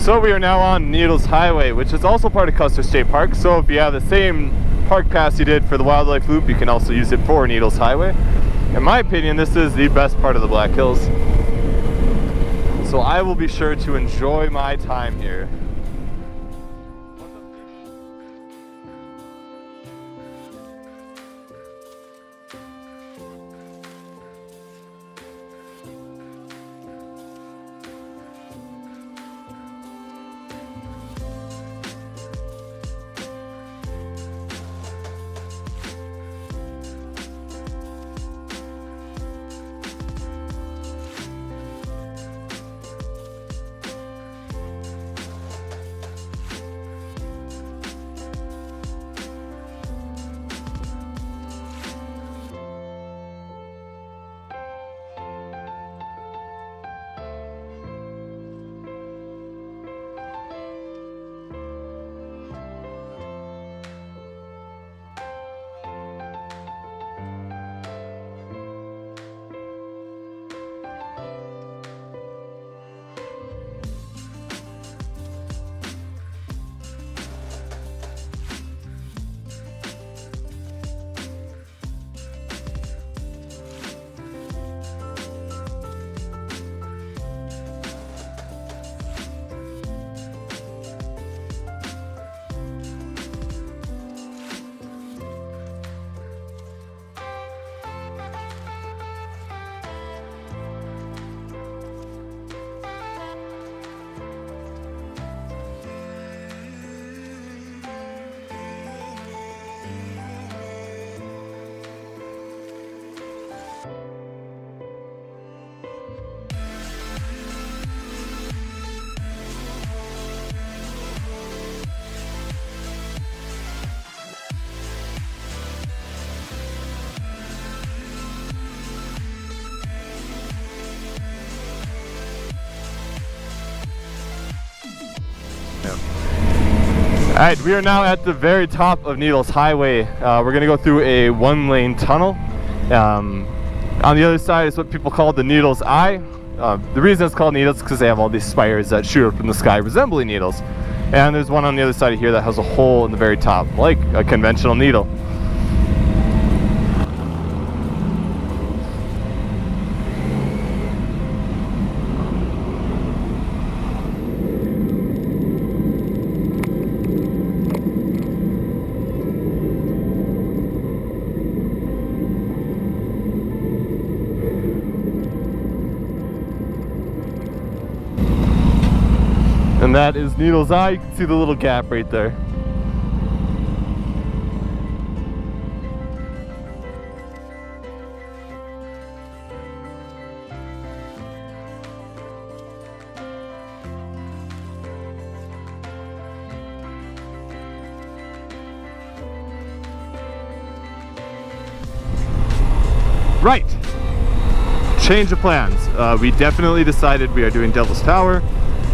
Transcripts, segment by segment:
So we are now on Needles Highway, which is also part of Custer State Park. So if you have the same park pass you did for the Wildlife Loop, you can also use it for Needles Highway. In my opinion, this is the best part of the Black Hills. So I will be sure to enjoy my time here. Alright, we are now at the very top of Needles Highway. We're going to go through a one-lane tunnel. On the other side is what people call the Needles Eye. The reason it's called needles is because they have all these spires that shoot up from the sky resembling needles. And there's one on the other side of here that has a hole in the very top, like a conventional needle. And that is Needles Eye. You can see the little gap right there. Right. Change of plans. We definitely decided we are doing Devil's Tower.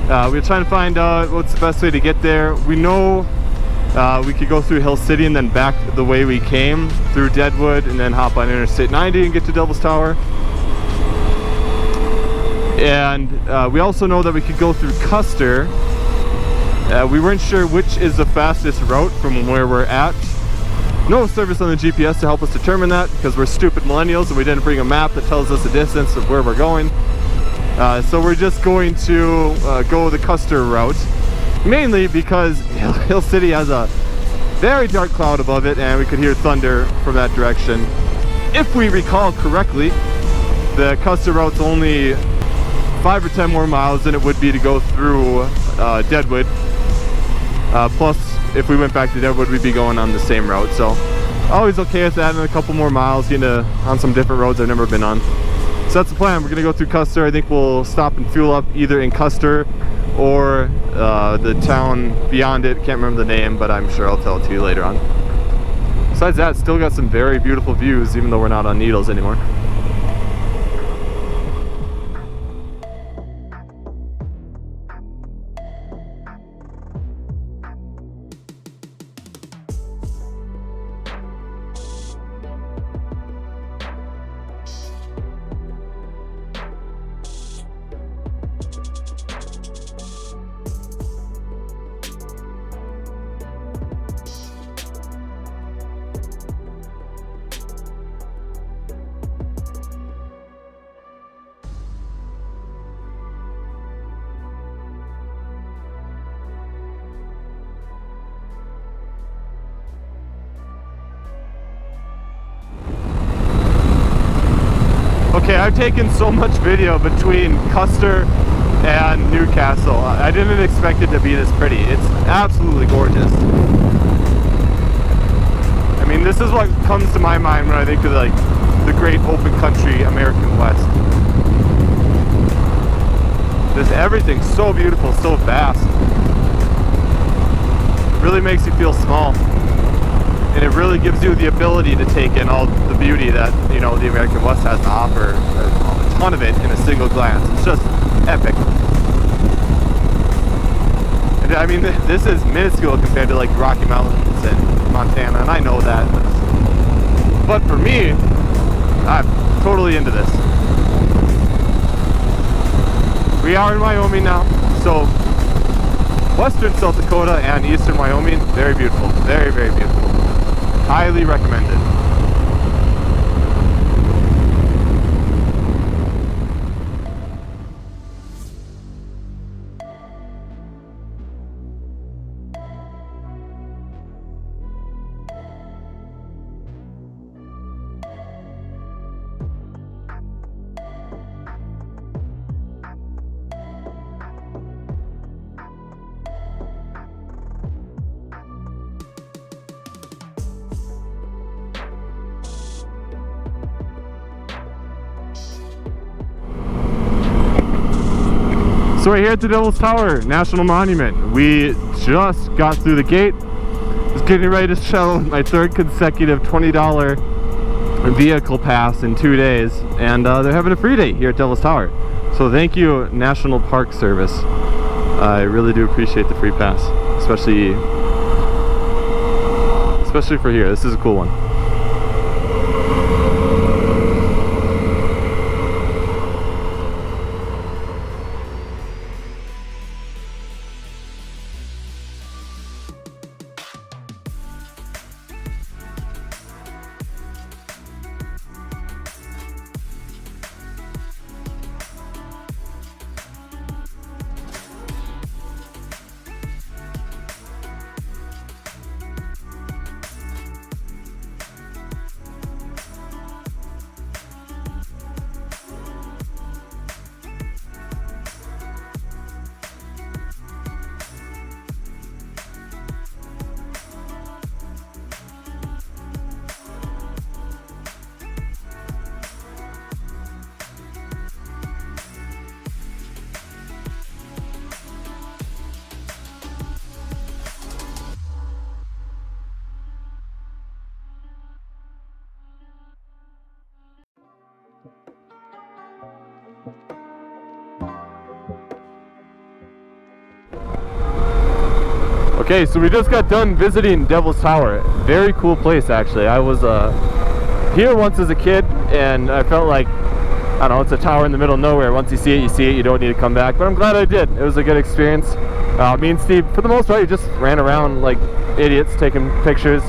We were trying to find out what's the best way to get there. We know we could go through Hill City and then back the way we came through Deadwood and then hop on Interstate 90 and get to Devil's Tower. And we also know that we could go through Custer. We weren't sure which is the fastest route from where we're at. No service on the GPS to help us determine that because we're stupid millennials and we didn't bring a map that tells us the distance of where we're going. So we're just going to go the Custer route, mainly because Hill City has a very dark cloud above it and we could hear thunder from that direction. If we recall correctly, the Custer route's only 5 or 10 more miles than it would be to go through Deadwood. Plus, if we went back to Deadwood, we'd be going on the same route. So, always okay with adding a couple more miles, on some different roads I've never been on. So that's the plan. We're gonna go through Custer. I think we'll stop and fuel up either in Custer or the town beyond it. Can't remember the name, but I'm sure I'll tell it to you later on. Besides that, still got some very beautiful views, even though we're not on Needles anymore. Okay, I've taken so much video between Custer and Newcastle. I didn't expect it to be this pretty. It's absolutely gorgeous. I mean, this is what comes to my mind when I think of like the great open country American West. Everything's so beautiful, so vast. Really makes you feel small. And it really gives you the ability to take in all the beauty that, you know, the American West has to offer. A ton of it in a single glance. It's just epic. And I mean, this is minuscule compared to like Rocky Mountains and Montana, and I know that. But for me, I'm totally into this. We are in Wyoming now, so western South Dakota and eastern Wyoming, very beautiful, very, very beautiful. Highly recommended. So we're here at the Devil's Tower National Monument. We just got through the gate. I was getting ready to show my third consecutive $20 vehicle pass in 2 days, and they're having a free day here at Devil's Tower. So thank you, National Park Service. I really do appreciate the free pass, especially for here. This is a cool one. Okay, so we just got done visiting Devil's Tower. Very cool place, actually. I was here once as a kid, and I felt like, I don't know, it's a tower in the middle of nowhere. Once you see it, you see it. You don't need to come back. But I'm glad I did. It was a good experience. Me and Steve, for the most part, we just ran around like idiots, taking pictures,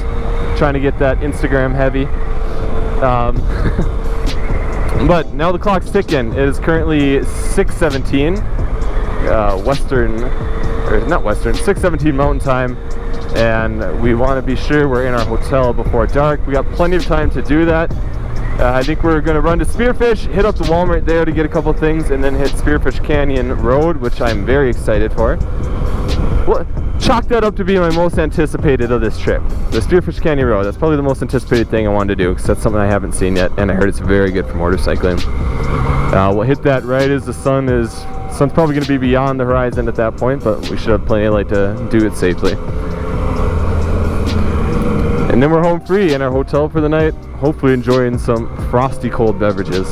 trying to get that Instagram heavy. But now the clock's ticking. It is currently 6:17 6:17 Mountain Time, and we want to be sure we're in our hotel before dark. We got plenty of time to do that. I think we're going to run to Spearfish, hit up the Walmart there to get a couple things, and then hit Spearfish Canyon Road, which I'm very excited for. Well, chalk that up to be my most anticipated of this trip. The Spearfish Canyon Road, that's probably the most anticipated thing I wanted to do, because that's something I haven't seen yet, and I heard it's very good for motorcycling. We'll hit that right as the sun's probably going to be beyond the horizon at that point, but we should have plenty of light to do it safely. And then we're home free in our hotel for the night, hopefully enjoying some frosty cold beverages.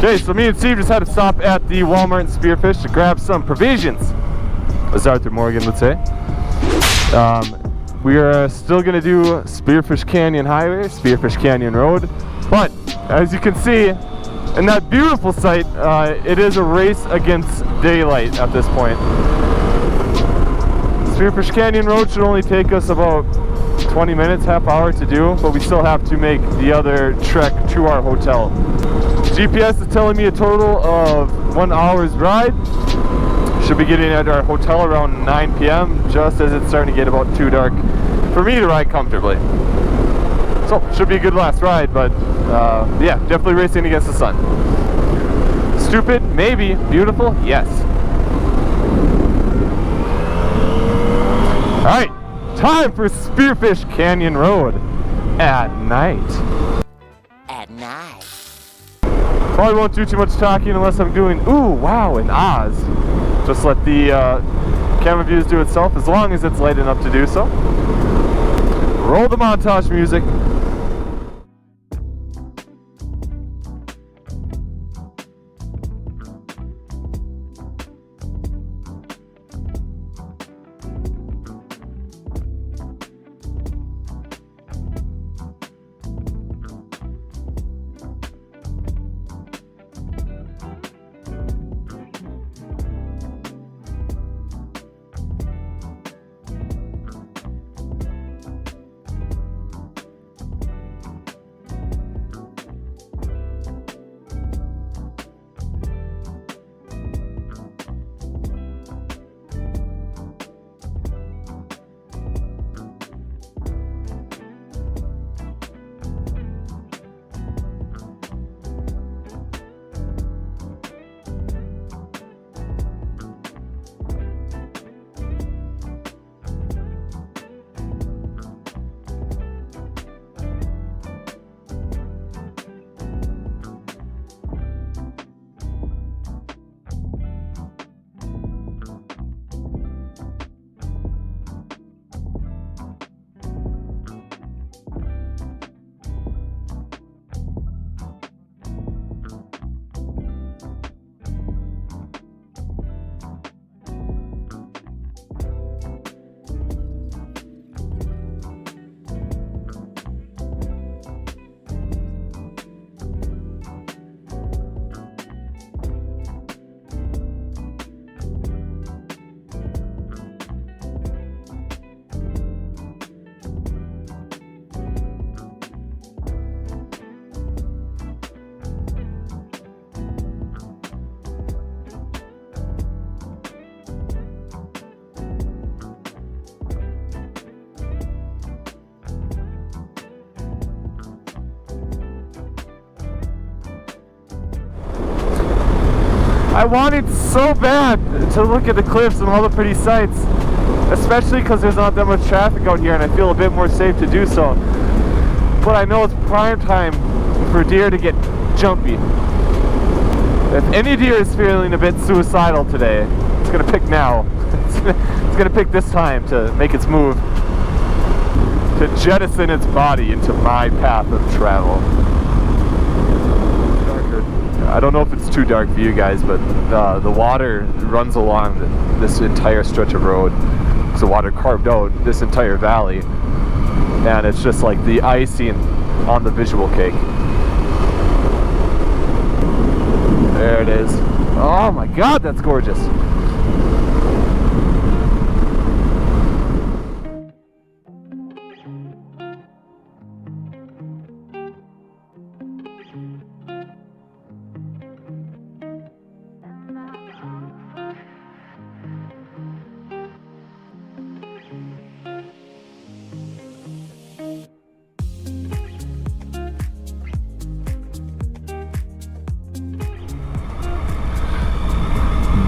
Okay, so me and Steve just had to stop at the Walmart in Spearfish to grab some provisions, as Arthur Morgan would say. We are still going to do Spearfish Canyon Highway, Spearfish Canyon Road, but as you can see in that beautiful sight, it is a race against daylight at this point. Spearfish Canyon Road should only take us about 20 minutes, half hour to do, but we still have to make the other trek to our hotel. GPS is telling me a total of 1 hour's ride. Should be getting at our hotel around 9 p.m. just as it's starting to get about too dark for me to ride comfortably. So should be a good last ride, but yeah, definitely racing against the sun. Stupid, maybe. Beautiful, yes. Alright, time for Spearfish Canyon Road at night. At night. Probably won't do too much talking unless I'm doing ooh, wow, and ahs. Just let the camera views do itself as long as it's light enough to do so. Roll the montage music. I wanted so bad to look at the cliffs and all the pretty sights, especially because there's not that much traffic out here and I feel a bit more safe to do so. But I know it's prime time for deer to get jumpy. If any deer is feeling a bit suicidal today, it's gonna pick now. It's gonna pick this time to make its move, to jettison its body into my path of travel. I don't know if it's too dark for you guys, but the water runs along this entire stretch of road. So the water carved out this entire valley, and it's just like the icing on the visual cake. There it is. Oh my God, that's gorgeous.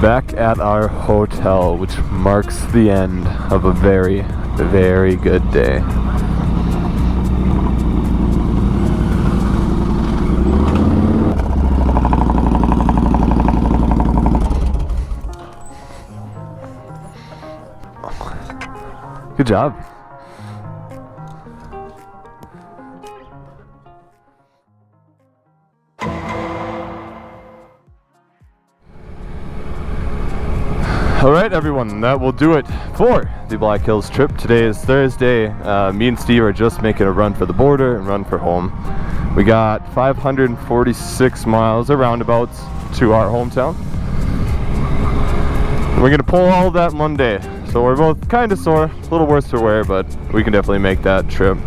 Back at our hotel, which marks the end of a very, very good day. Good job. Alright everyone, that will do it for the Black Hills trip. Today is Thursday. Me and Steve are just making a run for the border and run for home. We got 546 miles or roundabouts to our hometown. We're gonna pull all of that Monday. So we're both kind of sore, a little worse for wear, but we can definitely make that trip.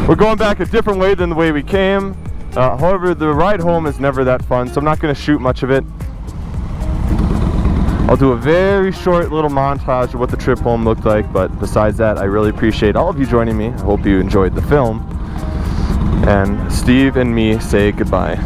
We're going back a different way than the way we came. However, the ride home is never that fun, so I'm not gonna shoot much of it. I'll do a very short little montage of what the trip home looked like, but besides that, I really appreciate all of you joining me. I hope you enjoyed the film. And Steve and me say goodbye.